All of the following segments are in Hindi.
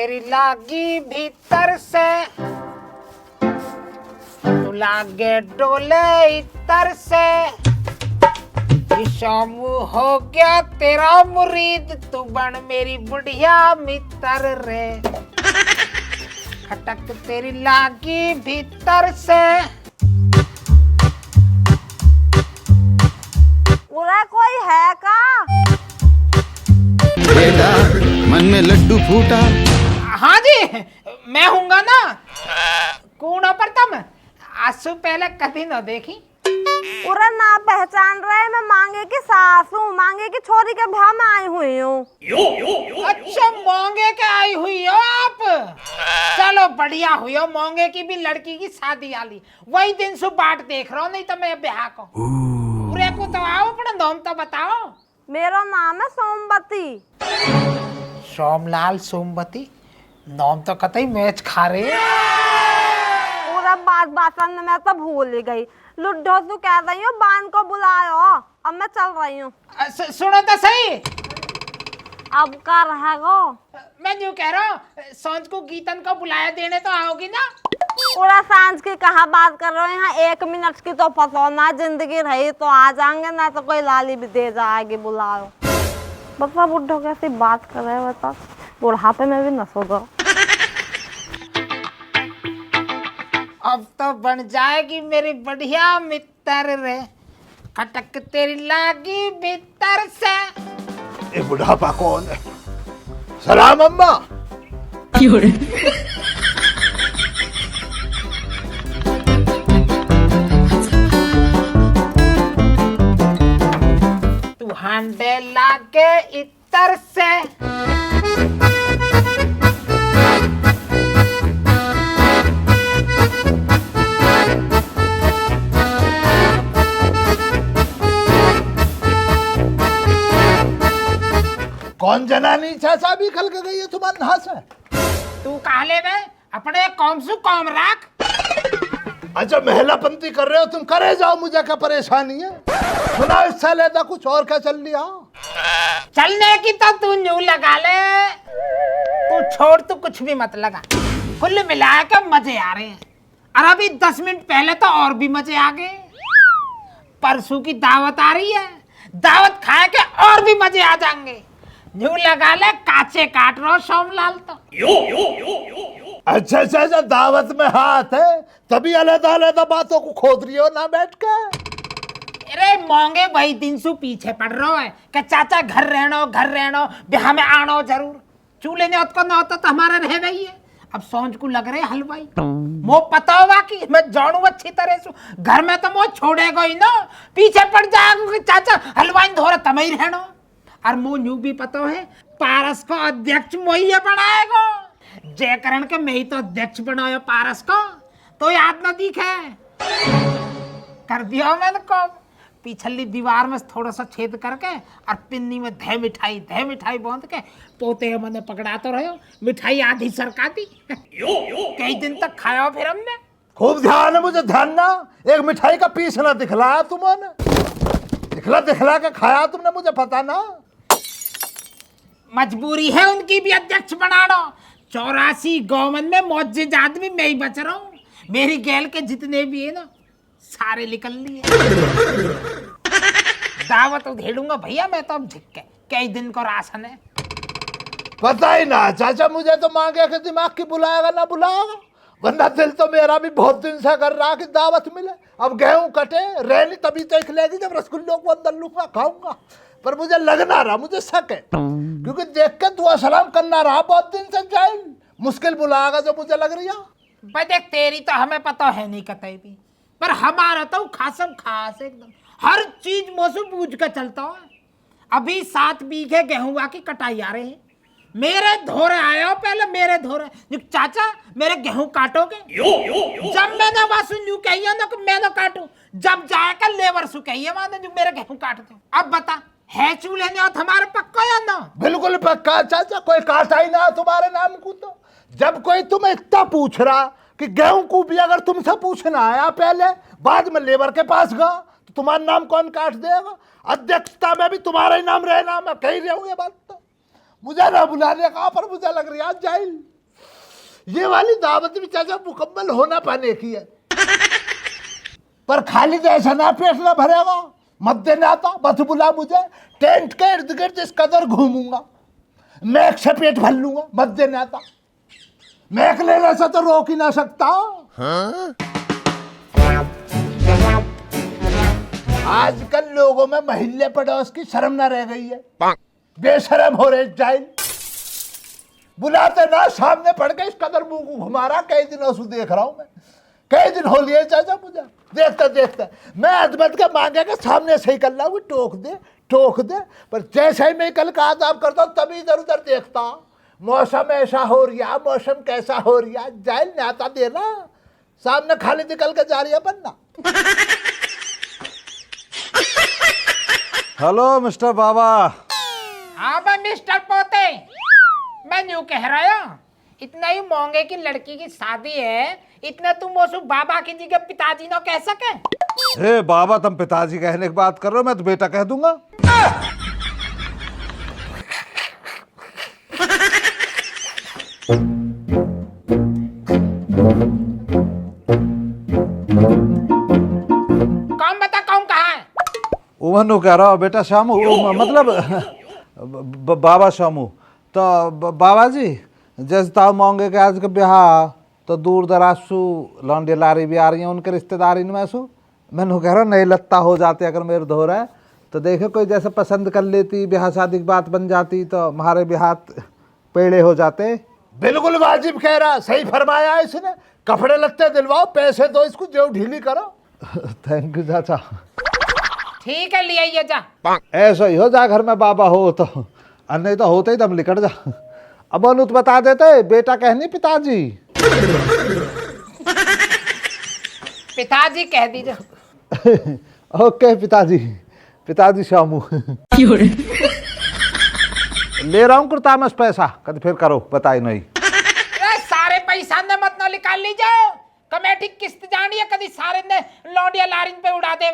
तेरी लागी भीतर से, तू लागे डोले इतर से, शामू हो गया तेरा मुरीद, तू बन मेरी बुढ़िया मित्र रे। खटक तेरी लागी भीतर से। पूरा कोई है का? बेटा मन में लड्डू फूटा। हाँ जी मैं हूँगा ना। कौन पर तुम? आंसू पहले कभी न देखी। पूरा ना पहचान रहे, मैं मांगे की सासू, मांगे की छोरी के ब्याह में आई हुई हूँ। अच्छा मांगे के आई हुई हो आप? चलो बढ़िया हुई हो, मांगे की भी लड़की की शादी आली, वही दिन से बाट देख रहा हूँ, नहीं तो मैं ब्याह को। पूरे को तो आओ, अपना नाम तो बताओ। मेरा नाम है सोमवती। सोमलाल सोमवती, नाम तो कतई मैच खा रहे हैं। पूरा बात में मैं तो भूल ही गई। लुड्डो तू कह रही हूँ बान को बुलायो, अब मैं चल रही हूँ। सुनो तो सही। अब का रहेगो? मैं यूँ कह रहा हूँ, सांझ को गीतन को बुलाया देने तो आओगी ना? पूरा सांझ की कहाँ बात कर रहे हो, यहाँ 1 मिनट की तो पता ना, जिंदगी रही तो आ जाएंगे, ना तो कोई लाली भी दे जाएगी, बुलाओ। बता बुढ़ो कैसी बात कर रहे हो, बता बुढ़ापे में भी न सो दो। अब तो बन जाएगी मेरी बढ़िया मित्र रे, खटक तेरी लागी भीतर से। ये बुढ़ापा कौन है? सलाम अम्मा। तू हांडे लागे इतर से, कौन जनानी चाचा भी खल के गई है तुम्हारे नहा से? तू काले में अपने कौम से कौम रख। अच्छा महिलापंती कर रहे हो तुम, करे जाओ, मुझे क्या परेशानी है? सुना इससे लेता कुछ और क्या चल लिया? चलने की तो तू न्यू लगा ले, तू छोड़, तू कुछ भी मत लगा। कुल मिला के मजे आ रहे हैं, और अभी 10 मिनट पहले तो और भी मजे आ गए। परसों की दावत आ रही है, दावत खा के और भी मजे आ जाएंगे। न्यू लगा ले, काचे काट रहा सोमलाल तो। अच्छा दावत में हाथ है, तभी अलग-अलग बातों को खोद रही हो ना बैठ के। अरे मांगे वही दिन से पीछे पड़ रहा है कि चाचा घर रहना ब्याह में आना जरूर। चूल्हे ने को ना होता तो हमारा रह गई है। अब सोच को लग रहे हलवाई, मो पता होगा कि मैं जानू अच्छी तरह से, घर में तो मो छोड़ेगा ही ना, पीछे पड़ जाएगा कि चाचा हलवाई धोरा तमई रहना। और मो न्यू भी पता है पारस को अध्यक्ष मोहिया बनाएगा, जयकरण के मैं ही तो अध्यक्ष बनाया पारस को, तो याद न दिखे। कर दिया मैंने को, पिछली दीवार में थोड़ा सा छेद करके और पिन्नी में धे मिठाई बांध के पोते मैंने पकड़ा तो रहे, मिठाई आधी सरका दी। कई दिन तक खाया फिर हमने। खूब ध्यान है, मुझे ध्यान ना, एक मिठाई का पीस ना दिखलाया तुमने, दिखला के खाया तुमने, मुझे पता ना। मजबूरी है उनकी भी अध्यक्ष बनाना। 84 गौमन में मौजूद आदमी मैं ही बच रहा हूँ, मेरी गैल के जितने भी है ना सारे निकल लिए। दावत उधेड़ूंगा भैया मैं तो अब झिक्के, कई दिन को राशन है। पता ही ना चाचा, मुझे तो मांगे के दिमाग की बुलाएगा ना बुलाएगा, वरना दिल तो मेरा भी बहुत दिन से कर रहा कि दावत मिले। अब गेहूं कटे रहनी तभी तो खिलेगी जब रसगुल्लों को अंदर लूंगा खाऊंगा। पर मुझे लगना रहा, मुझे शक है, क्योंकि देख के तू असलाम करना रहा बहुत दिन से, जाए मुश्किल बुलाएगा जो मुझे लग रही है। भाई देख तेरी तो हमें पता है नहीं कतई भी, पर हमारा तो खासम खास एकदम हर चीज मौसम पूछ कर चलता है। अभी 7 बीघे गेहूं की कटाई आ रही है, मेरे धोरे आए हो पहले, मेरे धोरे चाचा मेरे गेहूं काटोगे। जब मैंने वासु न्यू कही है ना कि मैं ना काटू, जब जाएगा लेबर सु कही है माने जो मेरे गेहूं काट दो। अब बता है चूल्हे ने हमारे पक्का या ना? बिल्कुल पक्का चाचा, कोई काटा ही ना तुम्हारे नाम को। तो जब कोई तुम्हें इतना पूछ रहा कि गेहूं को भी अगर तुमसे पूछना आया पहले, बाद में लेबर के पास गया, तो तुम्हारा नाम कौन काट देगा? अध्यक्षता में भी तुम्हारा ही नाम रहना, मैं कह रहा हूँ ये बात। तो मुझे ना बुलाने का, पर मुझे लग रही है जाइल। ये वाली दावत भी चाचा मुकम्मल होना पाने की है, पर खाली तो ऐसा ना पेट ना भरेगा, मत देना आता, मत बुला मुझे, टेंट के इर्द गिर्द इस कदर घूमूंगा, मैं एक से पेट भर लूंगा, मत देना आता, मैं अकेले से तो रोक ही ना सकता। आजकल लोगों में महिला पड़ोस की शर्म ना रह गई है, बेशरम हो रहे जाहिल, बुलाते ना सामने पड़ के इस कदर मुंह को घुमा रहा, कई दिनों से देख रहा हूं मैं, कई दिन हो लिए चाचा मुझे देखते देखते, मैं अदमत के मांगे के सामने से ही कर रहा हूँ, टोक दे, पर जैसे ही मैं कल का आदाब करता हूँ तभी इधर उधर देखता, मौसम ऐसा हो रहा, मौसम कैसा हो रहा, जाहिल न्याता देना, सामने खाली निकल के जा रही है बनना। हेलो मिस्टर बाबा। हाँ भाई मिस्टर पोते, मैं यूं कह रहा हूँ, इतना ही महंगे की लड़की की शादी है, इतना तुम वो बाबा की जगह पिताजी ना कह सके? हे बाबा, तुम पिताजी कहने की बात कर रहे हो, मैं तो बेटा कह दूंगा। कौन बता कौन कहा है? उमनु कह रहा हो बेटा शामू, मतलब बाबा शामू। तो बाबा जी जैसे ताऊ मांगे के आज के ब्याह तो दूर दराज सु लौंडी लारी भी आ रही है उनके रिश्तेदारी में सु, मैंने कह रहा नहीं लगता हो जाते, अगर मेरे धो रहा है तो देखो कोई जैसे पसंद कर लेती, ब्याह शादी की बात बन जाती तो हमारे भी हाथ पेड़े हो जाते। बिल्कुल वाजिब कह रहा, सही फरमाया इसने, कपड़े लत्ते दिलवाओ, पैसे दो इसको, जो ढीली करो। थैंक यू चाचा। ठीक है ले आइए जा। ऐसा ही हो जा घर में बाबा हो तो, और नहीं तो होते ही दम लिकट जा। अब अनुत बता देते बेटा कहनी पिताजी। पिताजी कह दीजिए। ओके पिताजी शामू। ले रहा हूँ कुर्तामस पैसा, कद फिर करो बताई नहीं। सारे पैसा ने मत ना निकाल ली जाओ, कमेटी किस्त जानी है, कभी सारे ने लौंडिया लारिन पे उड़ा दे।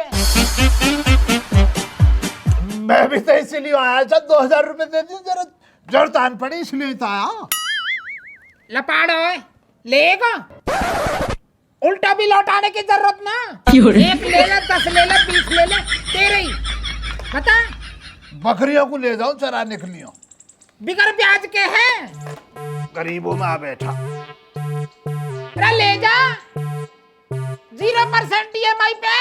मैं भी तो इसीलिए आया था, 2000 रुपए दे दी, जरूरत आन पड़ी इसलिए तो आया। लपाड़ो लेगा, उल्टा भी लौटाने की जरूरत ना, एक ले ले, 10 ले ले, 20 ले ले, तेरे ही बता। बकरियों को ले जाओ चराने के लिए, बिगर ब्याज के हैं, गरीबों में आ बैठा। अरे ले जा, 0% EMI पे।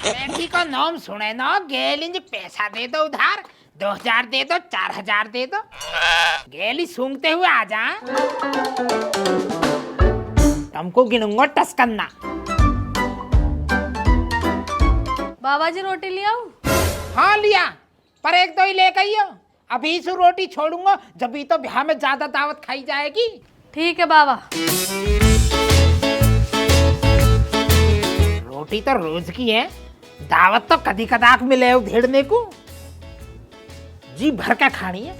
बेटी का नाम सुने ना, गेलिंज पैसा दे दो उधार, 2000 दे दो, 4000 दे दो, गेली सूंघते हुए आ जा, तुमको गिनूंगा टसकन्ना। बाबा जी रोटी ले आऊं? हाँ लिया, पर एक दो ही ले गई हो, अभी से रोटी छोड़ूंगा, जब भी तो ब्याह में ज्यादा दावत खाई जाएगी। ठीक है बाबा। रोटी तो रोज की है, दावत तो कदी कदाक मिले उधेड़ने को, जी भर के खानी है।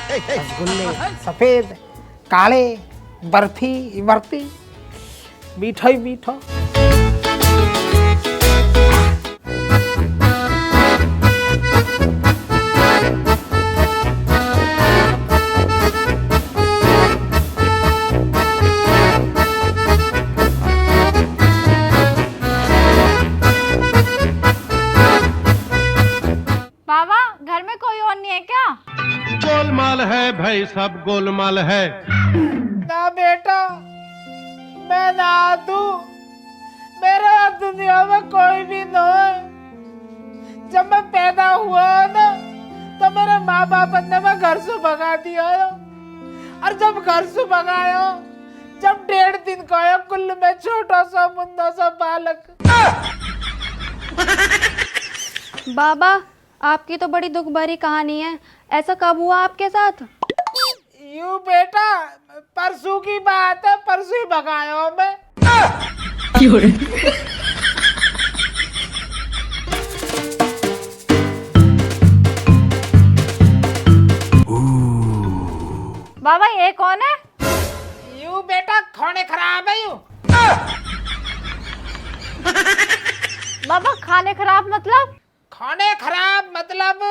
रसगुल्ले सफेद काले, बर्फी इमरती, मीठा ही मीठा। बाबा घर में कोई और नहीं है क्या? गोलमाल है भाई, सब गोलमाल है। ना बेटा, मैं ना तू, मेरे दुनिया में कोई भी न है। जब मैं पैदा हुआ ना, तो मेरे माँ बाप ने मैं घर से भगा दिया, और जब घर से भगाया, जब 1.5 दिन का आया, कुल में छोटा सा मुन्ना सा बालक। बाबा आपकी तो बड़ी दुख भरी कहानी है, ऐसा कब हुआ आपके साथ? यूं बेटा, परसों की बात है, परसों ही भगाया हूं मैं। बाबा ये कौन है? यूं बेटा खाने खराब है यूं। बाबा खाने खराब मतलब? खाने खराब मतलब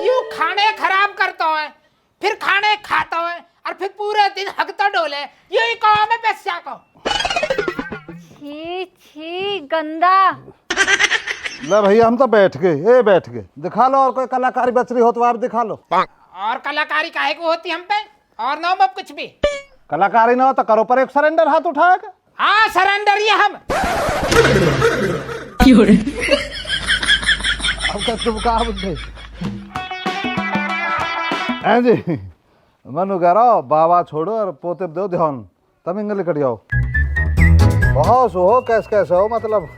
यूं खाने खराब करता है, फिर खाने खाता है और फिर पूरे दिन हकता डोले, यही कहो मैं पैसा को। छी छी गंदा। ले भैया हम तो बैठ गए, बैठ गए। दिखा लो और कोई कलाकारी बच रही हो तो आप दिखा लो। और कलाकारी काहे को होती हम पे, और ना अब कुछ भी कलाकारी ना हो तो करो, पर एक सरेंडर हाथ उठाएगा। हाँ सरेंडर ये हम। अब क्या तुम कहा बुद्धे हैं जी? मनु कह रहा बाबा छोड़ो और पोते पे दो ध्यान, तब इंगली कट जाओ। बहुत हो कैसे हो मतलब।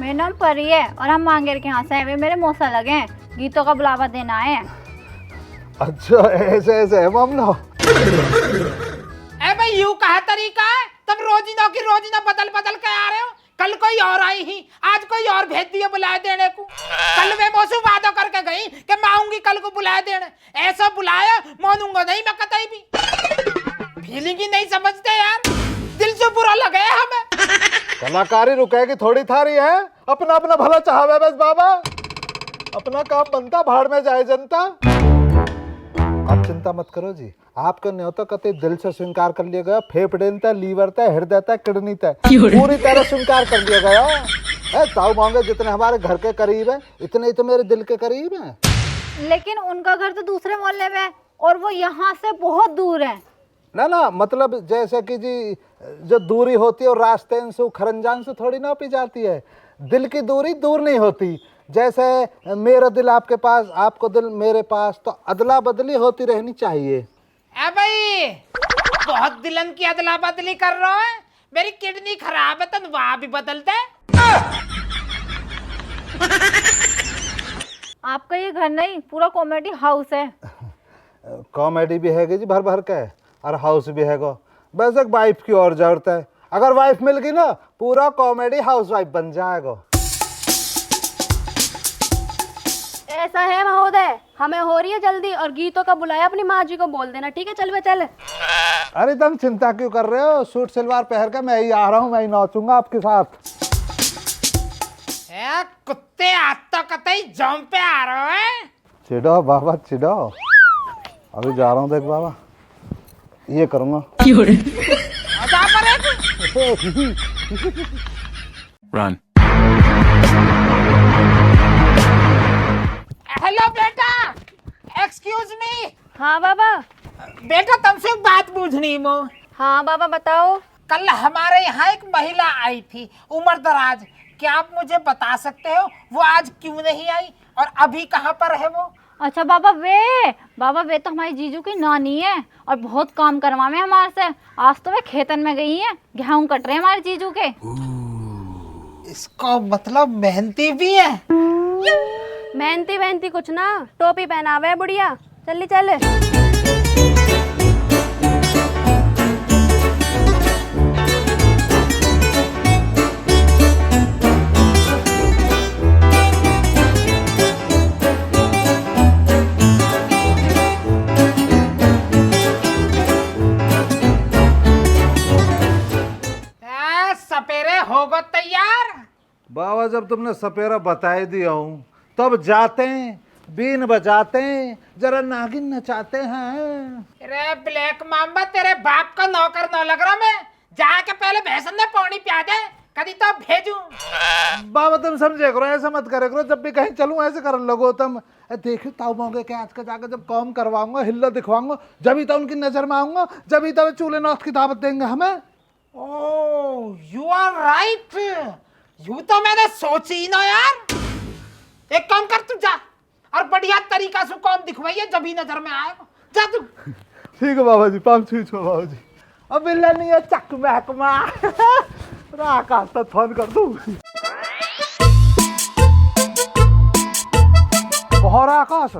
मेरा नाम परी है और हम मांगेर के यहाँ से हैं। वे मेरे मौसा लगे हैं, गीतों का बुलावा देना है। अच्छा ऐसे है मामला। ए भाई यूं कहा तरीका है, तब रोजिना बदल के आ रहे हो। कल कोई और आई ही, आज कोई और भेज दिया बुलाए देने को। कल वे मौसू वादा करके गई कि मैं आऊंगी कल को बुलाए देने, ऐसा बुलाया मानूंगा नहीं मैं कतई भी। फीलिंग ही नहीं समझते यार, दिल से बुरा लगे हमें। कलाकारी रुकेगी थोड़ी थारी है, अपना अपना भला चाहवे बस बाबा, अपना काम बनता भाड़ में जाए जनता। आप चिंता मत करो जी, आपका न्योता कते दिल से स्वीकार कर लिया गया, फेफड़े तय, लीवर तय, हृदय तय, किडनी तय, पूरी तरह स्वीकार कर लिया गया है। ताऊ मांगे जितने हमारे घर के करीब है, इतने ही तो मेरे दिल के करीब है। लेकिन उनका घर तो दूसरे मोहल्ले में है और वो यहाँ से बहुत दूर है। ना मतलब जैसे कि जी जो दूरी होती है और रास्ते से खरंजान से थोड़ी ना पी जाती है। दिल की दूरी दूर नहीं होती, जैसे मेरा दिल आपके पास, आपको दिल मेरे पास, तो अदला बदली होती रहनी चाहिए। ए भाई बहुत दिलन की अदला बदली कर रहा है। मेरी किडनी खराब है तो वहां भी बदल दे। आपका ये घर नहीं, पूरा कॉमेडी हाउस है। कॉमेडी भी है जी भर भर के, और हाउस भी है। बस एक वाइफ की और जरूरत है, अगर वाइफ मिल गई ना पूरा कॉमेडी हाउस वाइफ बन जाएगा। ऐसा है महोदय, हमें हो रही है जल्दी और गीतों का बुलाया अपनी माँ जी को बोल देना, ठीक है? चल बे चल। अरे तुम चिंता क्यों कर रहे हो, सूट सलवार पहन के मैं ही आ रहा हूँ, मैं ही नाचूंगा आपके साथ। कुत्ते आज तो कतई जम पे आ रहे हैं। चिढ़ो बाबा चिढ़ो, अभी जा रहा हूँ देख बाबा, ये करूँगा। Run. हेलो बेटा, एक्सक्यूज मी। हाँ बाबा। बेटा तुमसे एक बात पूछनी मो। हाँ बाबा बताओ। कल हमारे यहाँ एक महिला आई थी उम्र दराज, क्या आप मुझे बता सकते हो वो आज क्यों नहीं आई और अभी कहाँ पर है वो? अच्छा बाबा वे तो हमारी जीजू की नानी है और बहुत काम करवावे हमारे से। आज तो वे खेतन में गई हैं, गेहूं कट रहे हैं हमारे जीजू के। इसको मतलब मेहनती भी है। मेहनती कुछ ना, टोपी पहनावे है बुढ़िया। चल चल। सपेरे होगो तैयार। बाबा जब तुमने सपेरा बता ही दिया हूँ तब जाते हैं, बीन बजाते हैं, जरा नागिन नचाते हैं। अरे ब्लैक मामा तेरे बाप का नौकर न लग रहा मैं, जाके पहले भैंसन ने पानी पिया दे, कभी तो भेजूं। बाबा तुम समझे करो, ऐसा मत करे करो, जब भी कहीं चलूं ऐसे कर लगो तुम। देखो ताऊ मौके के आज का जाकर जब काम करवाऊंगा, हिल्ला दिखवाऊंगा, जब तो उनकी नजर में आऊंगा, जब तो चूल्हे नौत की दावत देंगे हमें। Oh you are right, you तो मैंने सोची ही ना यार। एक काम कर तू जा और बढ़िया तरीका से काम दिखवाइए, जब ही नजर में आएगा। जा तू। ठीक है बाबा जी, पाँच छू छो बाबा जी। अब मिलना नहीं है चक महकमा। आकाश तक फोन कर दूं। बहुत आकाश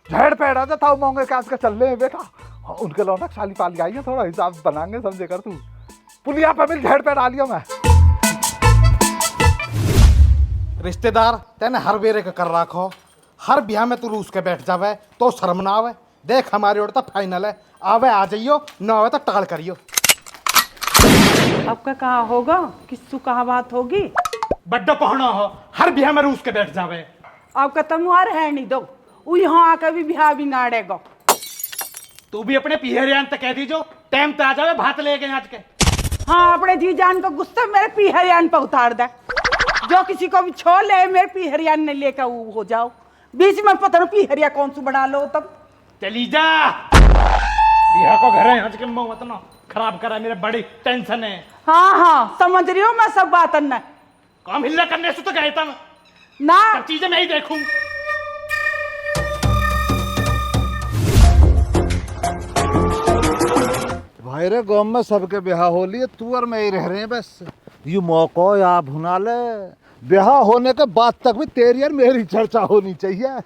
झेड़ पेड़ आ जाता हूँ मोंगे के आज का चल रहे हैं बेटा। उनके लौटक साली पाली आई है, थोड़ा हिसाब बनाएंगे समझे कर तू। पुलिया पे मिल झेड़ पेड़ आ लिया मैं। रिश्तेदार तेने हर बेरे का कर रखो, हर ब्याह में तू रूस के बैठ जावे तो शर्म ना आवे। देख हमारी ओर तो फाइनल है, आवे आ जाइयो, ना आवे तो टाल करियो। आपका कहाँ होगा, किस्सू कहाँ बात होगी? बड्डो पहनो हो, हर ब्याह में रूस के बैठ जावे। अब तुम और है नहीं दो वो यहाँ आकर भी बिहार भी नाड़ेगा। तू भी अपने पिहरियान तक कह दीजो टाइम पे आ जावे, भात ले गए आज के। हाँ अपने जी जान को गुस्सा मेरे पिहरियान पर उतार दे। जो किसी को भी छोड़ ले मेरे पिहरियान ने लेकर वो हो जाओ। बीच में पता नहीं पिहरिया कौन सी बना लो तब। चली जा बिहार को घर है आज के मत ना खराब करा, मेरे बड़ी टेंशन है। हाँ हाँ समझ रही हूँ मैं सब बात न काम हिल्ला करने से तो गए था ना सब चीजें मैं ही देखूं। भाई रे गाँव में सबके ब्याह हो लिए, तू और मैं ही रह रहे हैं बस। यू मौका या भुना ले, ब्याह होने के बाद तक भी तेरी और मेरी चर्चा होनी चाहिए।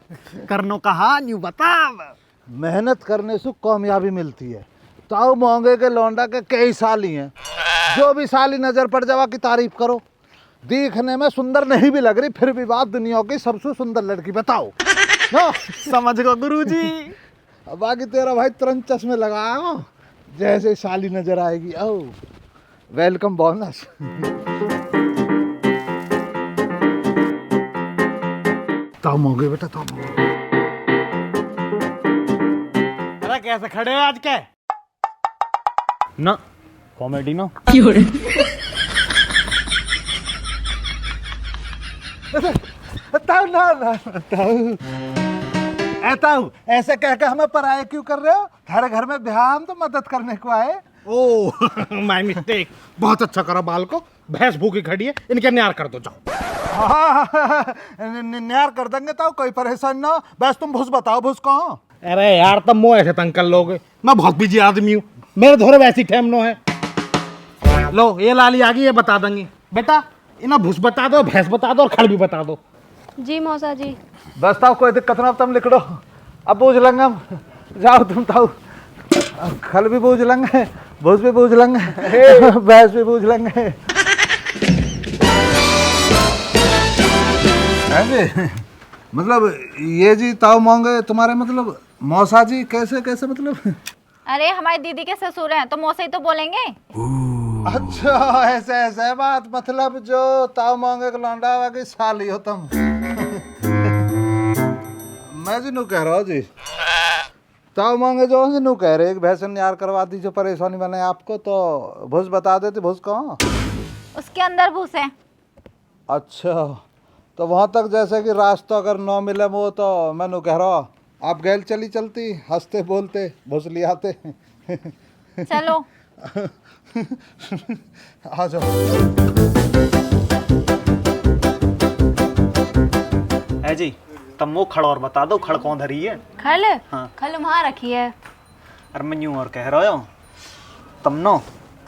करनो कहा न्यू बता। मेहनत करने से कामयाबी मिलती है। ताऊ महंगे के लौंडा के कई साली हैं, जो भी साली नजर पड़ जावा की तारीफ करो। दिखने में सुंदर नहीं भी लग रही फिर भी बात दुनिया की सबसे सुंदर लड़की बताओ। नो समझ गो गुरुजी। अब बाकी तेरा भाई तुरंत चश्मे लगाओ जैसे साली नजर आएगी। ओ वेलकम बोनस। ताऊ महंगे बेटा ताऊ महंगे। अरे कैसे खड़े हो आज के? ना कॉमेडी ना ताऊ ना ना ताऊ ताऊ ऐसे कह के हमें पराये क्यों कर रहे हो? थारे घर में ब्याह हम तो मदद करने को आए। Oh my mistake. बहुत अच्छा करा, बाल को भैंस भूखी खड़ी है, इनके न्यार कर दो जाओ। हाँ न्यार कर देंगे ताऊ, कोई परेशान ना हो। बस तुम भूस बताओ भूस कहाँ? अरे यार तब मोह ऐसे तंग कर लोगे, मैं बहुत बिजी आदमी हूँ, मेरे धोरे वैसी टाइम नो है। लो ये लाली आ गई, ये बता देंगी। बेटा इन्हें भूस बता दो, भैंस बता दो और खड़ भी बता दो। जी मौसा जी। बस ताऊ कोई दिक्कत ना, तुम लिख लो, अब बूझ लेंगे हम। जाओ तुम ताऊ, खल भी बूझ लेंगे, भूस भी बूझ लेंगे, भैंस भी बूझ लेंगे। जी मतलब ये जी ताऊ मांगे तुम्हारे मतलब मौसा जी कैसे कैसे मतलब? अरे हमारी दीदी के ससुर हैं तो मौसा ही तो बोलेंगे। अच्छा ऐसे ऐसे बात, मतलब जो ताऊ मांगे के लौंडा वाकी साली हो तुम। मैं जी नू कह रहा हूँ जी, ताऊ मांगे जो जी नू कह रहे एक भैंसन यार करवा दी जो परेशानी बने आपको, तो भूस बता देती। भूस कहाँ? उसके अंदर भूस है। अच्छा तो वहाँ तक जैसे कि रास्ता अगर न मिले वो, तो मैं नू कह रहा हूँ आप गैल चली चलती, हंसते बोलते भूस ले आते। चलो आ जाओ। है जी तब वो खड़ और बता दो, खड़ कौन धरी है? खल हाँ। खल वहाँ रखी है। अरे मैं यूं और कह रहा हूँ तुम नो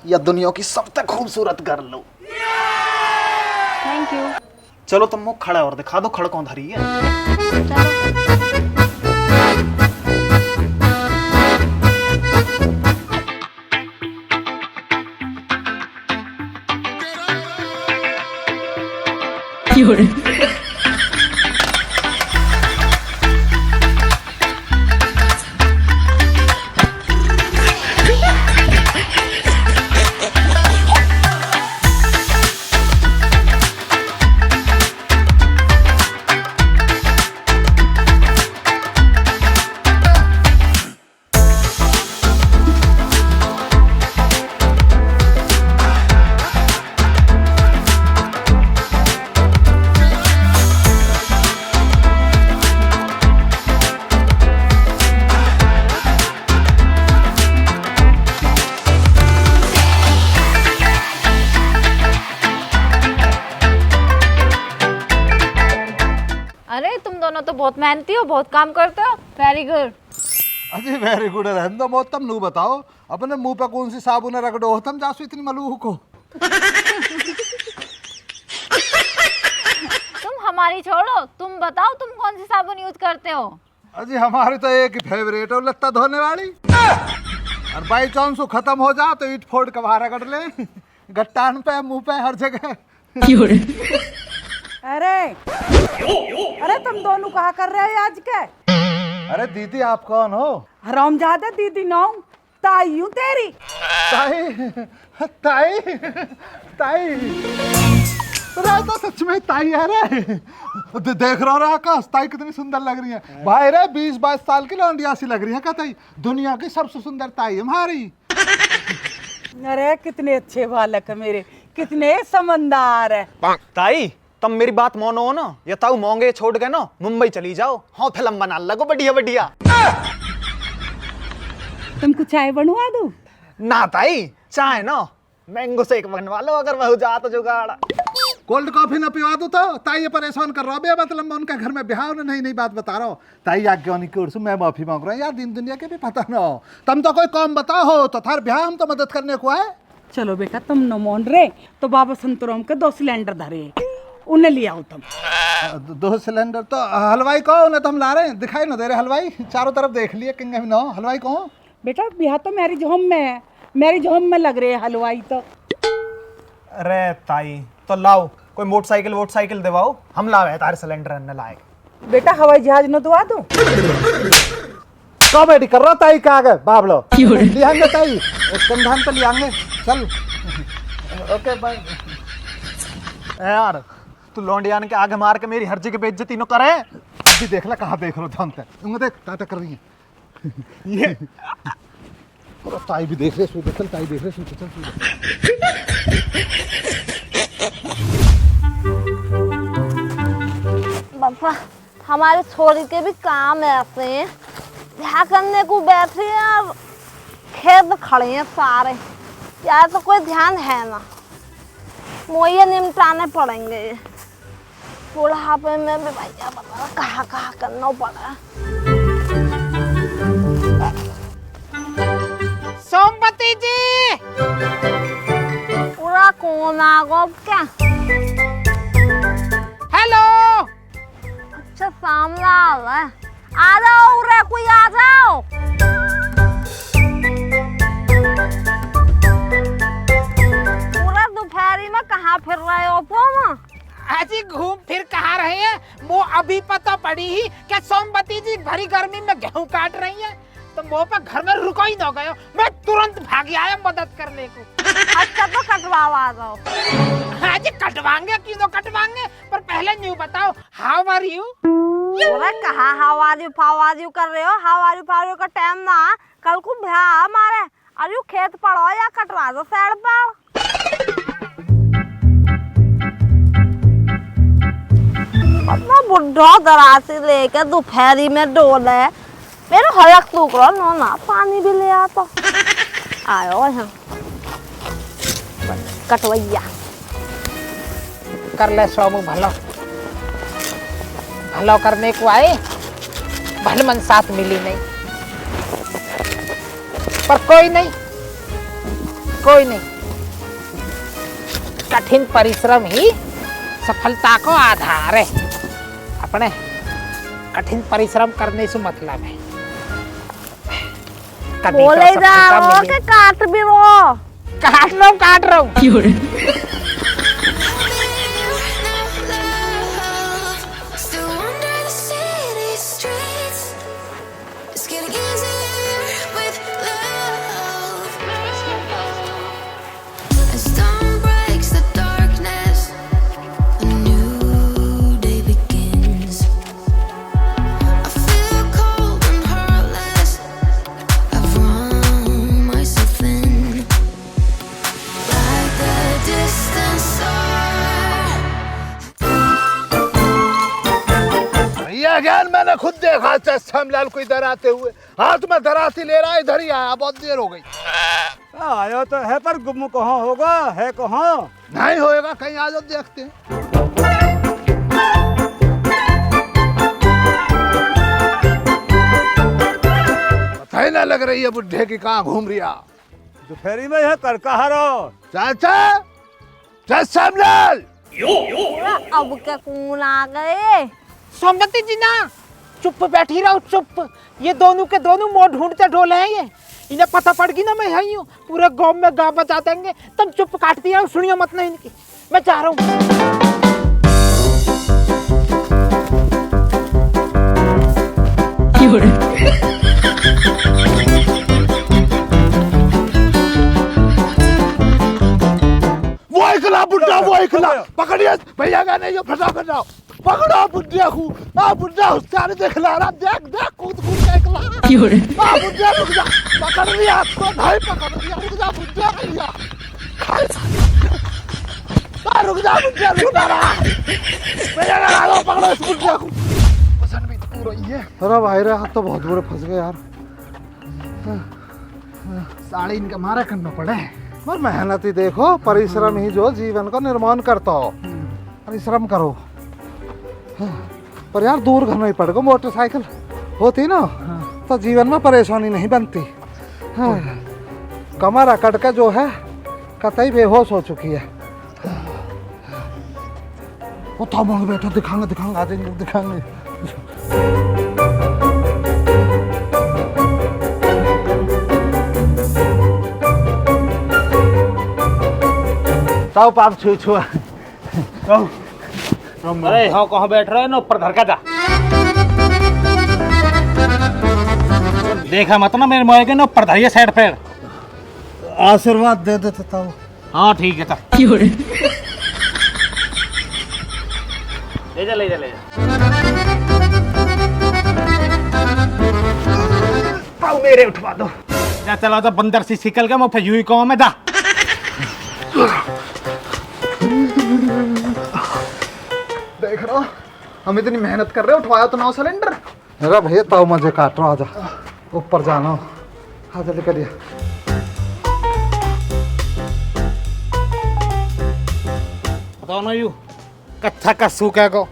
या दुनिया की सबसे खूबसूरत कर लो। Thank you. चलो तुम वो खड़ा और दिखा दो, खड़ कौन धरी है? चलो तो बहुत मेहनती हो, बहुत काम करते हो। Very good. अजी वेरी गुड रहने दो बहुत। तुम नू बताओ अपने मुंह पे कौन सी साबुन रख दो तुम जासू इतनी मलूह को। तुम हमारी छोड़ो, तुम बताओ तुम कौन सी साबुन यूज करते हो? अजी हमारी तो एक ही फेवरेट है, लत्ता धोने वाली। और बाई चांस खत्म हो जाओ तो ईट फोड़ के बाहर रगड़ ले, गट्टान पे मुंह पे हर जगह। अरे अरे तुम दोनों कहा कर रहे हो आज के? अरे दीदी आप कौन हो? हरामजादा दीदी नौ ताई हूँ तेरी। ताई ताई ताई अरे तो सच में ताई है रे। देख रहा रे आकाश, ताई कितनी सुंदर लग रही है भाई रे। 20-22 साल की लौंडिया सी लग रही है क्या ताई? दुनिया की सबसे सुंदर ताई है हमारी। अरे कितने अच्छे बालक है मेरे, कितने समझदार है। ताई तुम मेरी बात मानो हो ना, ये ताऊ मोंगे छोड़ के ना मुंबई चली जाओ, हाँ फिल्म बना लगो बढ़िया बढ़िया। तुमको चाय बनवा दूं? ना ताई, चाहे ना मैंगो शेक बनवा लो अगर वह जा तो जुगाड़। कोल्ड कॉफी ना पिवा दो तो ताई ये परेशान कर रहा हूँ। मतलब मैं उनका घर में बिहार में नई बात बता रहा हूँ। ताई आज्ञानी की ओर से मैं माफी मांग रहा हूँ यार, दिन दुनिया के भी पता ना हो। तुम तो कोई काम बताओ तो थार बिहार हम तो मदद करने को है। चलो बेटा तुम न मोन रे तो बाबा संतराम के 2 सिलेंडर धरे, उन्हें ले आओ तुम। 2 सिलेंडर तो हलवाई कहो, उन्हें तो हम ला रहे हैं, दिखाई ना दे रहे हलवाई। चारों तरफ देख लिए किंग ना हलवाई कहो। बेटा बिहार तो मैरिज होम में है, मैरिज होम में लग रहे हैं हलवाई तो। अरे ताई तो लाओ कोई मोटरसाइकिल दिवाओ, हम लावे तारे सिलेंडर न लाए। बेटा हवाई जहाज न दुआ दो। कॉमेडी कर रहा ताई का आगे बाबलो लियांगे ताई, कंधान तो लियांगे। चल ओके बाय। यार तू लौंडियान के आगे मार के मेरी हर जगह बेइज्जती न करे। अभी देख ला कहाँ देख रहा जानते हैं, देख टाटा कर रही है ये। ताई भी देख रहे सूझे, चल ताई देख रहे सूझे, चल सूझे। पापा हमारे छोरी के भी काम ऐसे हैं, ब्याह करने को बैठे हैं और खेत खड़े हैं सारे, यार तो कोई ध्यान है ना, मुझे निपटाने पड़ेंगे। बुढ़ापे में भी भैया बता कहाँ कहाँ करना पड़ा। सोमवती जी पूरा कौन आ गो क्या? हेलो। अच्छा सामने आ जाओ रे, कोई आ जाओ। पूरा दोपहरी में कहाँ फिर रहे हो तुम? अजी घूम फिर कहाँ रहे हैं, वो अभी पता पड़ी ही कि सोमवती जी भरी गर्मी में गेहूं काट रही हैं, तो वो पे घर में रुको ही न गए, मैं तुरंत भाग आया मदद करने को। अच्छा तो कटवाओ आ जाओ। हाँ जी कटवाएंगे, क्यों तो कटवाएंगे, पर पहले न्यू बताओ हाउ आर यू? अरे कहाँ हाउ आर यू कर रहे हो? हाउ आर यू का टाइम ना, कल को ब्याह हमारे। अरे यू खेत पड़ो या कटवा दो साइड पर। अपना बुढ़ो दराती लेके दोपहरी में डोले, मेरे हयक तू करो नो ना, पानी भी ले आ तो आयो यहाँ कटवैया कर ले सोमू, भलो भलो करने को आए, भल मन साथ मिली नहीं, पर कोई नहीं, कठिन परिश्रम ही सफलता को आधार है। अपने कठिन परिश्रम करने से मतलब है। बोले जाओ के काट भी रो। काट रहा हूँ। ज्ञान मैंने खुद देखा श्यामलाल को इधर आते हुए, हाथ में दराती ले रहा है, इधर ही आया, बहुत देर हो गई। आया तो है पर गुम कहाँ होगा, है कहाँ? नहीं होएगा, कहीं आ जाओ देखते हैं। पता ही ना लग रही है बुढ़े की कहाँ घूम रिया। दोपहरी में है कर कहा रहो चाचा श्यामलाल। अब क्या कौन आ गए? सोमवती जी ना चुप बैठी रहो, चुप। ये दोनों के दोनों मोड़ ढूंढते ढोले हैं, ये इन्हें पता पड़ गई ना मैं यही हूँ, पूरे गांव में गाँव बचा देंगे। तुम चुप काटती रहो, सुनियो मत ना इनकी, मैं जा रहा हूँ। वो इकला बुढ़ा वो देख ला पकड़िए भैया का नहीं फटा फटाओ पकड़ो बुढ़िया को बुढ़िया होशियार देख ला रहा देख देख कूद कूद देख ला बुढ़िया रुक जा पकड़ लिया आपको भाई पकड़ लिया रुक जा बुढ़िया भैया रुक जा बुढ़िया रुक जा भैया लगा दो पकड़ो इस बुढ़िया को पसंद भी तो रही है। अरे भाई रे हाथ तो बहुत बुरे फंस गए यार। साड़ी इनका मारा करना पड़े। और मेहनती देखो परिश्रम ही जो जीवन का निर्माण करता हो। परिश्रम करो पर यार दूर घर नहीं पड़ेगा मोटरसाइकिल होती ना तो जीवन में परेशानी नहीं बनती। कमर अकड़ के जो है कतई बेहोश हो चुकी है। वो तो मोड़ बैठो दिखाएंगे दिखाएंगे आज दिखाएंगे। ताऊ पाप छू छुआ अरे हाँ कहाँ बैठ रहे हो ना ऊपर धर का जा देखा मत ना मेरे मोए के ना ऊपर धरिए साइड पे आशीर्वाद दे देते ताऊ। हाँ ठीक है तब ले जा ले जा ले जा ताऊ मेरे उठवा दो। जा चला जा बंदर सी सिकल के मैं फिर यूं ही कहूँ मैं जा देख रहा हम इतनी मेहनत कर रहे हो उठवाया तो ना सिलेंडर। मेरा भैया ताऊ मुझे काट रहा आजा ऊपर जाना हाँ जल्दी करिए। बताओ ना यू कच्चा कस्सू क्या को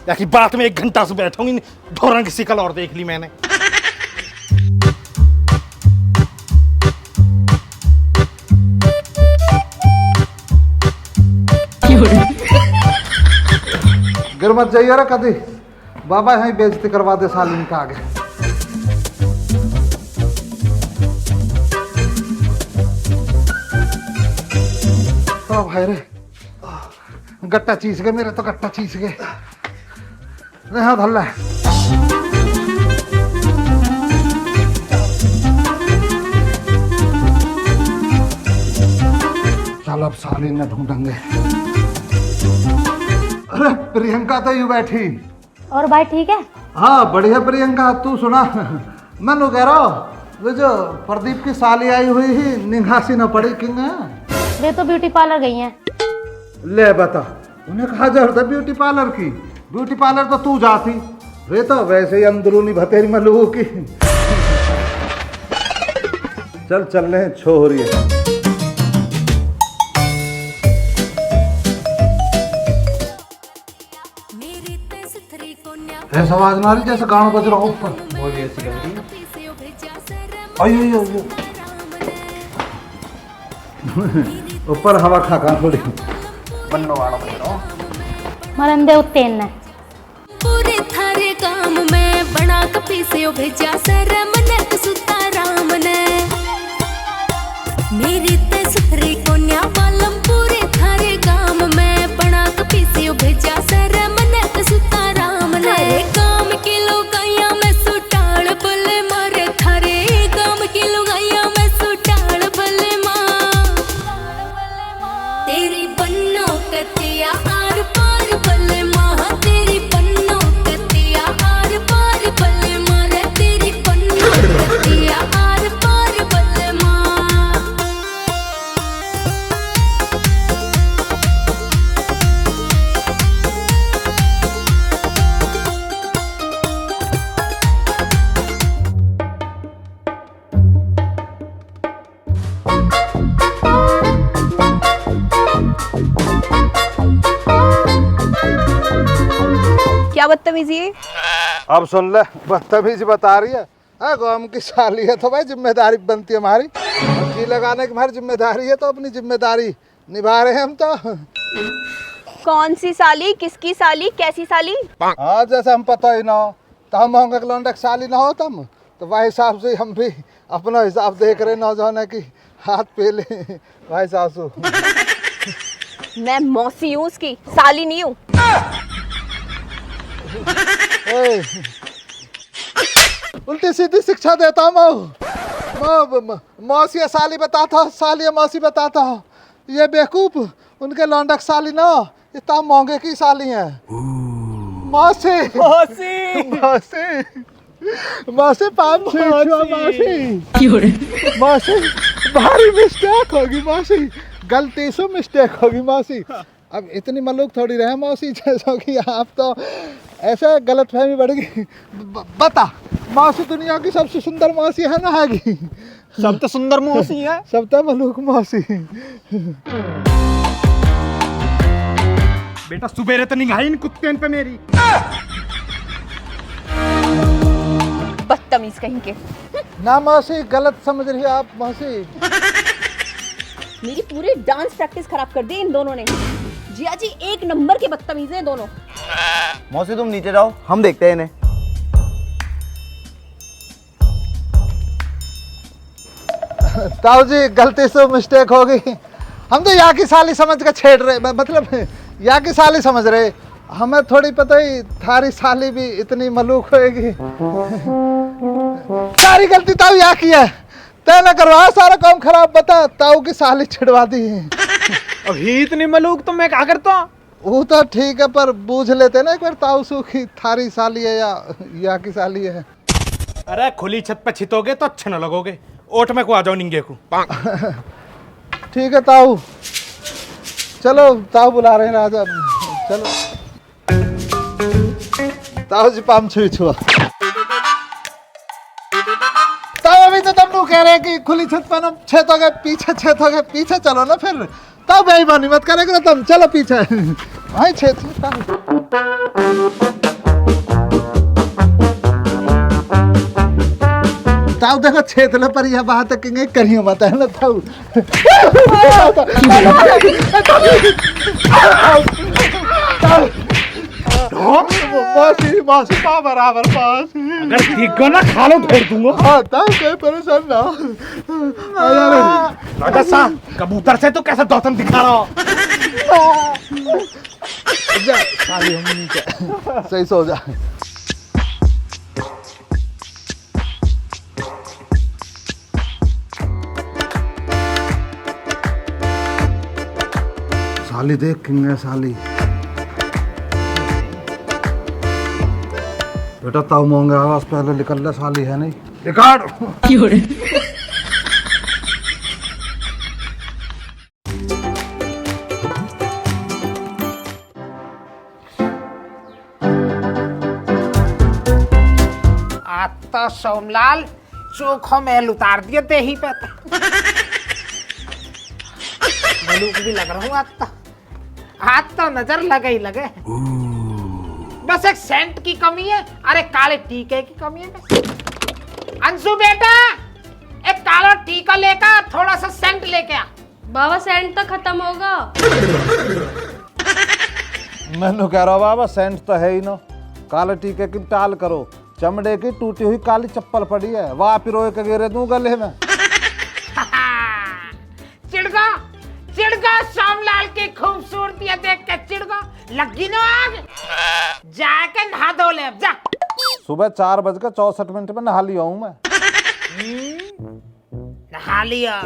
याकी बात में 1 घंटा से बैठूंगी ढोरन की सिकल और देख ली मैंने। गिर मत जाइए रे कदी बाबा यहीं बेइज्जती करवा दे सालिन का आगे। तो भाई रे गट्टा चीज गए मेरे तो गट्टा चीज गए हाँ धल्ला है। चल अब सालिन ने ढूंढेंगे। अरे प्रियंका तो यूं बैठी। और भाई ठीक है? हाँ बढ़िया प्रियंका तू सुना मैं कह रहा हूँ वो जो प्रदीप की साली आई हुई ही निगासी न पड़ी किंग है। वे तो ब्यूटी पार्लर गई हैं। ले बता उन्हें कहा जरूरत है ब्यूटी पार्लर की। ब्यूटी पार्लर तो तू जाती वे तो वैसे ही अंदरूनी भतेरी में लोगों की। चल चल रहे छो हो रही है। ऐसा आवाज ना रही जैसे गाना बज रहा हो ऊपर। अयो ऊपर हवा खा खा थोड़ी बन्नो वाला बनो मरंदे उतेन ने पूरे थारे काम में बना कपी से भेजा सर मनक सुता राम ने मेरी ते सुथरी कोन्या बालम पूरे थारे काम में बना कपी से भेजा सर मनक सुता राम ने काम के लुगाइया में सुटाल बले मारे थारे काम के लुगाइया में सुटाल बले मां तेरी बन्नो कतिया आर पार बले मां तेरी बन्नो कतिया आर पार बले मारे तेरी बन्नो कतिया आर पार बले मां। क्या बदतमीजी है? अब सुन ले बदतमीजी बता रही है। गाँव की साली है तो भाई जिम्मेदारी बनती है हमारी। जी लगाने की हमारी जिम्मेदारी है तो अपनी जिम्मेदारी निभा रहे हैं हम तो। कौन सी साली, किसकी साली, कैसी साली? हाँ जैसे हम पता ही ना हो तो हम होंगे लौंडे की साली ना हो तुम तो वही हिसाब से हम भी अपना हिसाब देख रहे नौजवान की हाथ पे ले भाई सासू। मैं मौसी हूँ उसकी, साली नहीं हूँ। ओए, उल्टी सीधी शिक्षा देता हूँ मौसी साली बताता हो, साली मौसी बताता हो। ये बेवकूफ उनके लौंडक साली ना इतना महंगे की साली है। मौसी मौसी मौसी मौसी पाम मौसी भारी मिस्टेक होगी मौसी, गलती से मिस्टेक होगी मौसी। अब इतनी मलूक थोड़ी रहे मौसी जैसा कि आप तो ऐसे गलत फहमी बढ़ गई। बता मौसी दुनिया की सबसे सुंदर मौसी है ना हैगी? सब तो सुंदर मौसी है। सब तो मलूक मौसी। बेटा सुबेरे तो निगाह इन कुत्ते पे मेरी। बदतमीज कहीं के। ना मौसी गलत समझ रही है आप मौसी। मेरी पूरी डांस प्रैक्टिस खराब कर दी इन दोनों ने। जिया जी एक नंबर के बदतमीज हैं दोनों। मौसी तुम नीचे जाओ, हम देखते हैं इन्हें। ताऊ जी गलती से मिस्टेक हो गई, हम तो यहाँ की साली समझ के छेड़ रहे, मतलब यहाँ की साली समझ रहे, हमें थोड़ी पता ही थारी साली भी इतनी मलूक होएगी। सारी गलती ताऊ यहाँ की है, तैने करवाया सारा काम खराब। बता ताऊ की साली छिड़वा दी है। अब ही इतनी मलूक तो मैं क्या करता। वो तो ठीक है पर बूझ लेते ना एक बार ताऊ सूखी थारी साली है या यहाँ की साली है। अरे खुली छत पे छितोगे तो अच्छे न लगोगे। ओट में को आ जाओ निंगे को। ठीक है ताऊ, चलो ताऊ बुला रहे हैं राजा। चलो ताऊ जी पाम छुई छुआ। ताऊ अभी तो तुम कह रहे हैं कि खुली छत पर ना छेतोगे पीछे, छेतोगे पीछे चलो ना फिर। ताऊ बेईमानी मत करेगा तुम, चलो पीछे भाई छेत। ताऊ देखो छेतले पर यह बात है करियो मत है ना ताऊ। मौसी मौसी पा बराबर पास अगर ठीक ना खा लो फेर दूंगा। हाँ ताऊ कोई परेशान ना राजा साहब कबूतर से तो कैसे दौतन दिखा रहा हो। जा साली हम नीचे सही सो जा। साली देख किंग है साली। बेटा ताऊ मोंगे आवाज पहले निकल ले, साली है नहीं रिकॉर्ड। आज तो सोमलाल चोखों में उतार दिए दही पे। मलूक भी लग रहा हूँ आज तो नजर लगे ही लगे। बस एक सेंट की कमी है, अरे काले टीके की कमी है। अंशु बेटा एक काला टीका लेकर थोड़ा सा सेंट लेके आ। बाबा सेंट तो खत्म होगा। मैंने कह रहा बाबा सेंट तो है ही ना, काले टीके की टाल करो। चमड़े की टूटी हुई काली चप्पल पड़ी है, वाह पिरोए के गिरे दूं गले में। चिड़गा चिड़गा श्यामलाल की खूबसूरती देख के चिड़गा लगी ना आग। जाके नहा धो ले अब जा। सुबह 4:64 में नहा लिया हूँ मैं। नहा लिया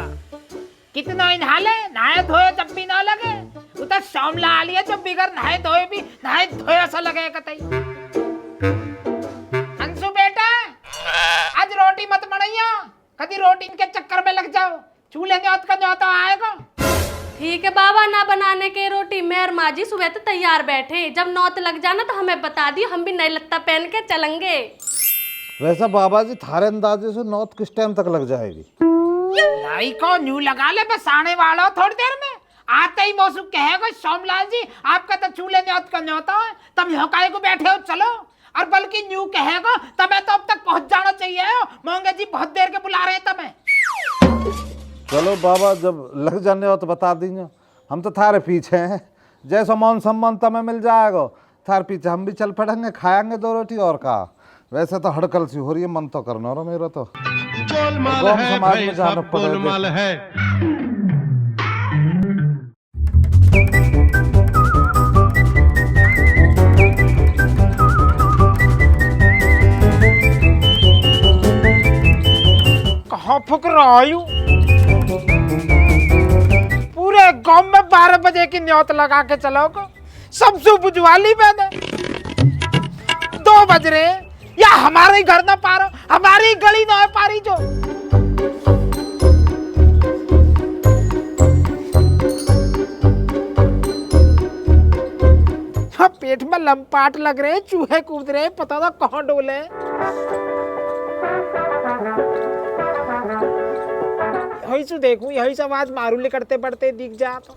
कितना ही नहा ले, नहाए धोए जब भी ना लगे। वो तो श्यामलाल है जब बिगर नहाए धोए भी नहाए धोए सा लगे कतई। अंशु बेटा आज रोटी मत बनाइयो, कभी रोटी के चक्कर में लग जाओ, चूल्हे न्योत का न्योता आएगा। ठीक है बाबा, ना बनाने के रोटी। मैं और माँ जी सुबह तो तैयार बैठे, जब नौत लग जाना तो हमें बता दियो, हम भी नई लत्ता पहन के चलेंगे। वैसा बाबा जी थारे अंदाजे से नौत किस टाइम तक लग जाएगी? लाई को न्यू लगा ले, बस आने वाला हो थोड़ी देर में। आते ही मौसू कहेगा सोमलाल जी आपका तो चूल्हे न्योत का न्योता है, तब यहाँ काहे को बैठे हो, चलो। और बल्कि न्यू कहेगा तब तो अब तक पहुंच जाना चाहिए। मोंगे जी बहुत देर के बुला रहे हैं तमें। चलो बाबा जब लग जाने हो तो बता दीजिए, हम तो थारे पीछे हैं। जैसा मान सम्मान तमें मिल जाएगा, थारे पीछे हम भी चल पड़ेंगे, खाएंगे 2 रोटी और का। वैसे तो हड़कल सी हो रही है, मन तो करना रहा मेरा तो। गोलमाल है भाई सब गोलमाल है। कहाँ फुक रहा हूँ, पूरे गांव में 12 बजे की न्योत लगा के चलोगे, सब सु बुझवा ली मैंने। 2 बज रहे या हमारे ही घर ना पारो, हमारी गली ना पा रही जो। हाँ, पेट में लंपाट लग रहे, चूहे कूद रहे, पता ना कहाँ डोले। यही से देखूं, यही से आवाज मारूले करते पड़ते दिख जा तो।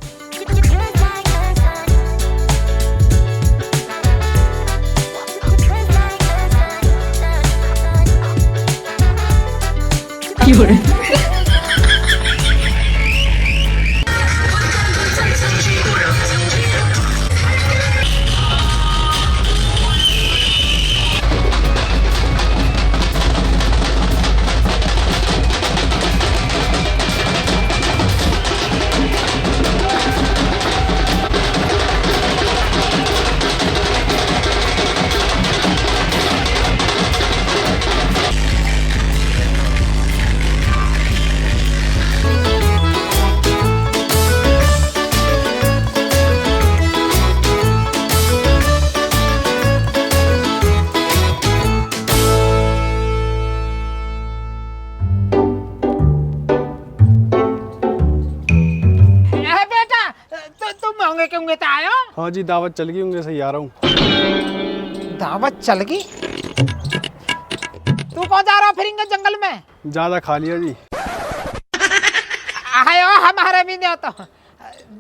हाँ जी, दावत चल गई होंगे, सही आ रहा हूँ। दावत चल गई? तू कौन जा रहा फिरेंगे जंगल में? ज्यादा खा लिया जी। आयो हमारे भी नहीं होता,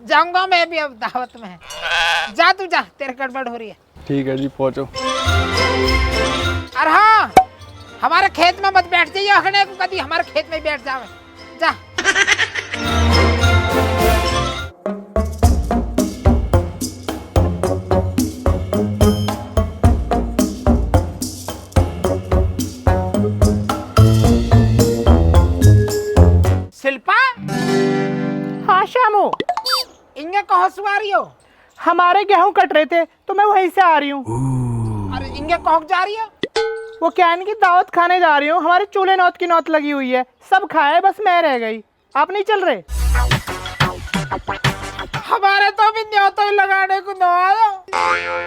जाऊंगा मैं भी अब दावत में। जा तू जा, तेरे गड़बड़ हो रही है। ठीक है जी, पहुंचो। अरे हाँ, हमारे खेत में मत बैठ जाइए, अखने को कभी हमारे खेत में बैठ जावे। जा। शिल्पा? हाँ श्यामू, इनके कहाँ से आ रही हो? हमारे गेहूं कट रहे थे तो मैं वहीं से आ रही हूँ। अरे इनके कहाँ जा रही हो? वो क्या इनकी दावत खाने जा रही हूँ। हमारे चूल्हे नौत की नौत लगी हुई है, सब खाए, बस मैं रह गई। आप नहीं चल रहे? हमारे तो भी न्योता ही लगाने को न आया।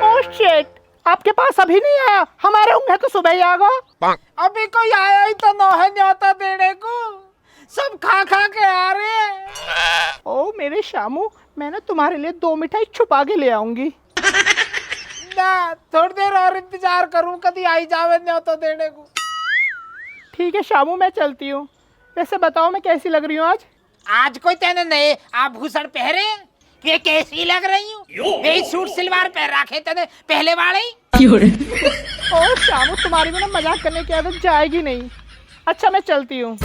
ओह शिट, आपके पास अभी नहीं आया? हमारे होंगे तो सुबह ही आएगा। अभी कोई आया ही तो न है न्योता देने को, सब खा खा के आ रहे हैं। ओ मेरे शामू, मैं ना तुम्हारे लिए 2 मिठाई छुपा के ले आऊंगी। ना, थोड़ी देर और इंतजार करूं, कभी आई जावे न्योता देने को। ठीक है शामू, मैं चलती हूँ। वैसे बताओ मैं कैसी लग रही हूँ आज? आज कोई तेने नए आभूषण पहरे कि कैसी लग रही हूँ? यही सूट सलवार पहन रखे तेने पहले वाले ही। ओ शामू, तुम्हारी में ना मजाक करने की आदत जाएगी नहीं। अच्छा मैं चलती हूँ।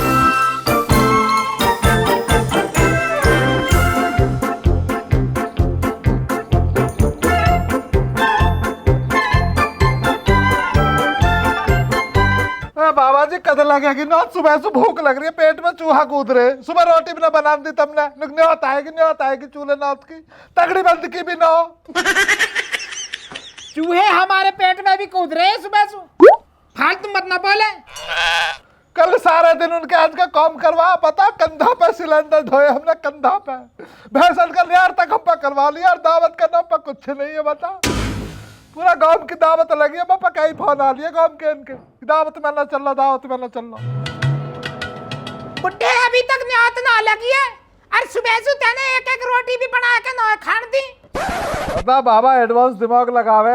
बाबा जी कद लगेगी ना, सुबह से भूख लग रही है, पेट में चूहा कूद रहे। सुबह रोटी भी ना बना दी तुमने, न्योत आएगी चूल्हे नौत की, तगड़ी बंद की भी ना हो। चूहे हमारे पेट में भी कूद रहे हैं सुबह से, फालतू मत ना बोले। कल सारे दिन उनके आज का काम करवा, पता कंधा पे सिलेंडर ढोए हमने, कंधा पे भैंसन का लियार तक हम पे करवा लिया, और दावत का नाम पर कुछ नहीं है। बता, पूरा गांव की दावत लगी है, पापा कहीं फोन आ लिया गांव के इनके, दावत में ना चल रहा, दावत में ना चल रहा। बुड्ढे अभी तक न्योत ना लगी है, और सुबह से तेने एक रोटी भी बना के ना खान दी। पता बाबा एडवांस दिमाग लगावे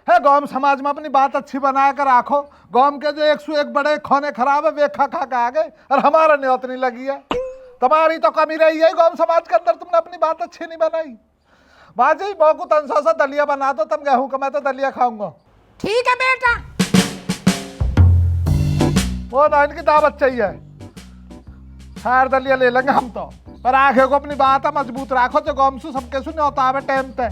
है गांव समाज में, अपनी बात अच्छी बना कर रखो। गांव के जो 101 बड़े खाने खराब है, वे खा खा के आ गए, और हमारा न्योत नहीं लगी है। तुम्हारी तो कमी रही है गांव समाज के अंदर, तुमने अपनी बात अच्छी नहीं बनाई। बाजी बहु तनसा सा दलिया बना दो तुम गेहूं का, मैं तो दलिया खाऊंगा। ठीक है बेटा। वो ना इनकी दावत चाहिए, खैर दलिया ले लेंगे हम तो, पर आगे को अपनी बात है मजबूत रखो, जो गांव से सबके सुने होता है टाइम पे।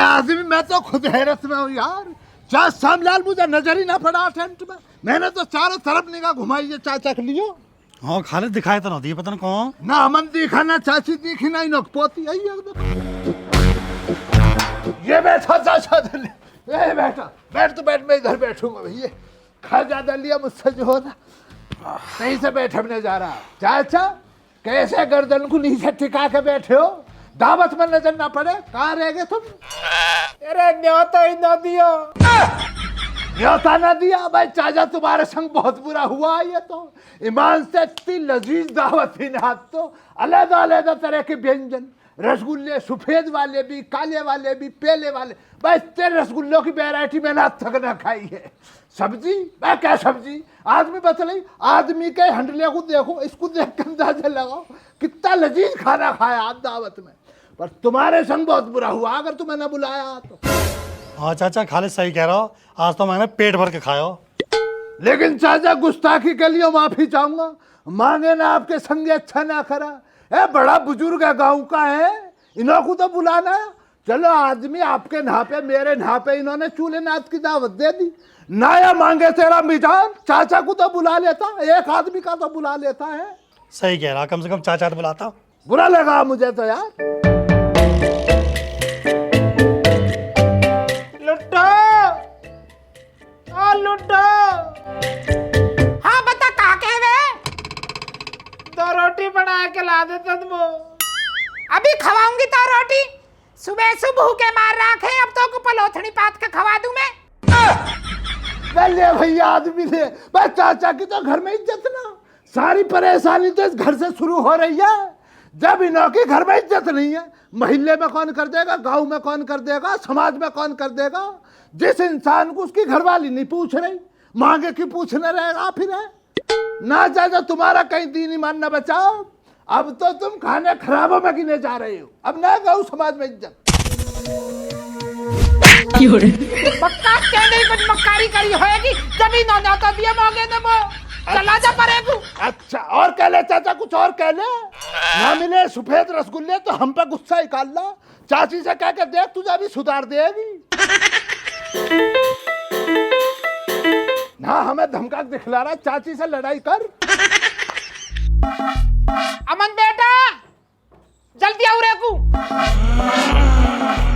आदमी मैं तो खुद हैरत में हूँ यार, चाचा श्यामलाल मुझे नजर ही ना पड़ा टेंट में। मैंने तो चारों तरफ निगाह घुमाई है, चाचा के लिए। हाँ खाले दिखाए तो ना दिए, पता ना कौन ना अमन दिखा ना चाची दिखी ना इन पोती आई। ये बैठा चाचा, ए बैठा, बैठ तो बैठ, मैं इधर बैठूंगा भैया। खा ज्यादा लिया मुझसे जो होता सही से बैठने जा रहा। चाचा कैसे गर्दन को नीचे टिका के बैठे हो, दावत में नजर ना पड़े, कहाँ रह गए तुम? अरे न्योता ही ना दिया। न्योता ना दिया भाई, चाचा तुम्हारे संग बहुत बुरा हुआ। ये तो ईमान से इतनी लजीज दावत ही ना, तो अलग अलग तरह के व्यंजन, रसगुल्ले सफेद वाले भी, काले वाले भी, पेले वाले, बस तेरे रसगुल्लों की वैरायटी मैंने आज तक ना खाई है। सब्जी, मैं क्या सब्जी, आदमी बतलाई, आदमी के हंडले को देखो, इसको देख के अंदाजा लगाओ कितना लजीज खाना खाया आप दावत में। पर तुम्हारे संग बहुत बुरा हुआ अगर तुम्हें ना बुलाया तो। हाँ चाचा, खालिद सही कह रहा हो, आज तो मैंने पेट भर के खाया हो। लेकिन चाचा गुस्ताखी के लिए माफी चाहूंगा, मांगे ना आपके संग अच्छा ना करा। ए बड़ा बुजुर्ग है, गांव का है, इन्हों को तो बुलाना। चलो आदमी आपके नापे मेरे नापे इन्होंने चूल्हे नाथ की दावत दे दी, नाया मांगे तेरा मिजान, चाचा को तो बुला लेता, एक आदमी का तो बुला लेता है। सही कह रहा, कम से कम चाचा तो बुलाता। बुरा लगा मुझे तो यार। लुट्टो, ओ लुट्टो, हाँ बता कहाँ के वे? 2 रोटी बना के ला दे तुम। अभी खवाऊंगी तो रोटी, सुबह सुबह भूखे मार रखे, अब तो पलोथनी पात के खवा दूं मैं। ले भैया आदमी ले, बस चाचा की तो घर में इज्जत ना, सारी परेशानी तो इस घर से शुरू हो रही है। जब इन्हों की घर में इज्जत नहीं है, मोहल्ले में कौन कर देगा, गांव में कौन कर देगा, समाज में कौन कर देगा? जिस इंसान को उसकी घरवाली नहीं पूछ रही, मांगे की पूछने रहेगा फिर है ना। चाचा तुम्हारा कहीं दीन ईमान न बचाओ, अब तो तुम खाने खराबों में गिने जा रहे हो, अब ना गाँव समाज में इज्जत। पक्का क्या नहीं कुछ मक्कारी करी होएगी, जब ही नौता दिया मांगे ने वो चला जा परेगू। अच्छा और कह ले चाचा, कुछ और कह ले, ना मिले सफेद रसगुल्ले तो हम पे गुस्सा ही काट ला। चाची से कह के देख, तुझे भी सुधार देगी ना। हमें धमका दिखला रहा, चाची से लड़ाई कर। अमन बेटा जल्दी आओ रेकू।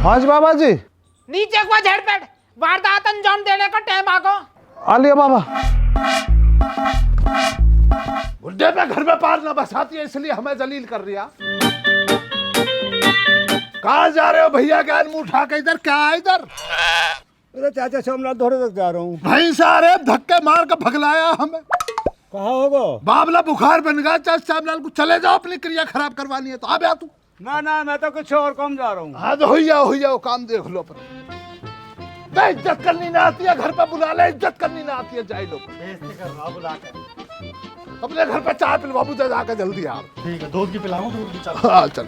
हाँ जी बाबा जी। नीचे को झड़पेट, वारदात अंजाम देने का टाइम आ गो। आ लिया बाबा। बुढ़े पे घर में पार न बसाती है, इसलिए हमें जलील कर रिया। कहाँ जा रहे हो भैया, ज्ञान मुंह उठा के इधर क्या है इधर? अरे चाचा सोमनाथ धोरे तक जा रहा हूँ। भाई सारे धक्के मार के भगलाया हमें। कहाँ होगा? बाबला बुखार बन गया, चाचा श्यामलाल को चले जाओ, अपनी क्रिया खराब करवानी है तो आ तू। ना ना मैं तो कुछ और कम जा रहा हूँ। हाँ तो हो जाओ काम देख लो। पर इज्जत करनी ना आती है, घर पे बुला ले, इज्जत करनी ना आती है, जाए लोग बेइज्जती कर रहा बुला के। अपने घर पे चाय पिलवा मुझे जाकर जल्दी यार। ठीक है, दूध की पिलाऊं, दूध की चल। हाँ चल।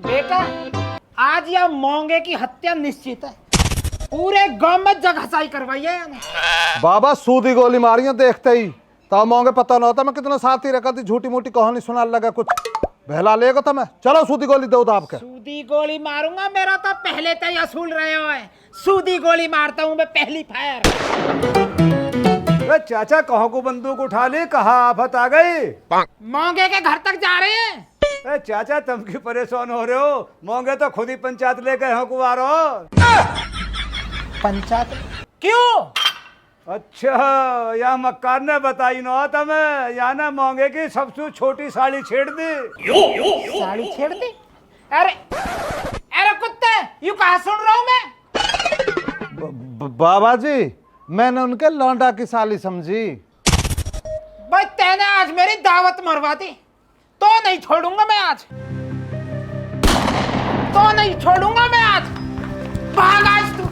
बेटा आज यह मोंगे की हत्या निश्चित है, पूरे गांव में जगहसाई करवाई है। बाबा सूदी गोली मारियां देखते ही तो मोंगे पता न होता मैं कितना साथी रखा थी, झूठी मूठी कहानी सुना लगा, कुछ बहला लेगा था मैं। चलो सूदी गोली दो तो आपके। सूदी गोली मारूंगा, मेरा तो पहले से ही असूल रहे हो है, सूदी गोली मारता हूँ मैं पहली फायर। चाचा कहाँ को बंदूक उठा ली, कहाँ आफत आ गई? मोंगे के घर तक जा रहे हैं। चाचा तुम क्यों परेशान हो रहे हो? मोंगे तो खुद ही पंचायत ले गए हो कुवारो। पंचायत क्यों? अच्छा या मक्कार ने बताई ना तुम्हें, या ना मोंगे की सबसे छोटी साड़ी छेड़ दी। साड़ी छेड़ दी? अरे अरे कुत्ते, यू कहाँ सुन रहा हूँ मैं? बाबा जी मैंने उनके लौंडा की साली समझी। भाई तेने आज मेरी दावत मरवा दी, तो नहीं छोड़ूंगा मैं आज, तो नहीं छोड़ूंगा मैं आज। भाग आज तू।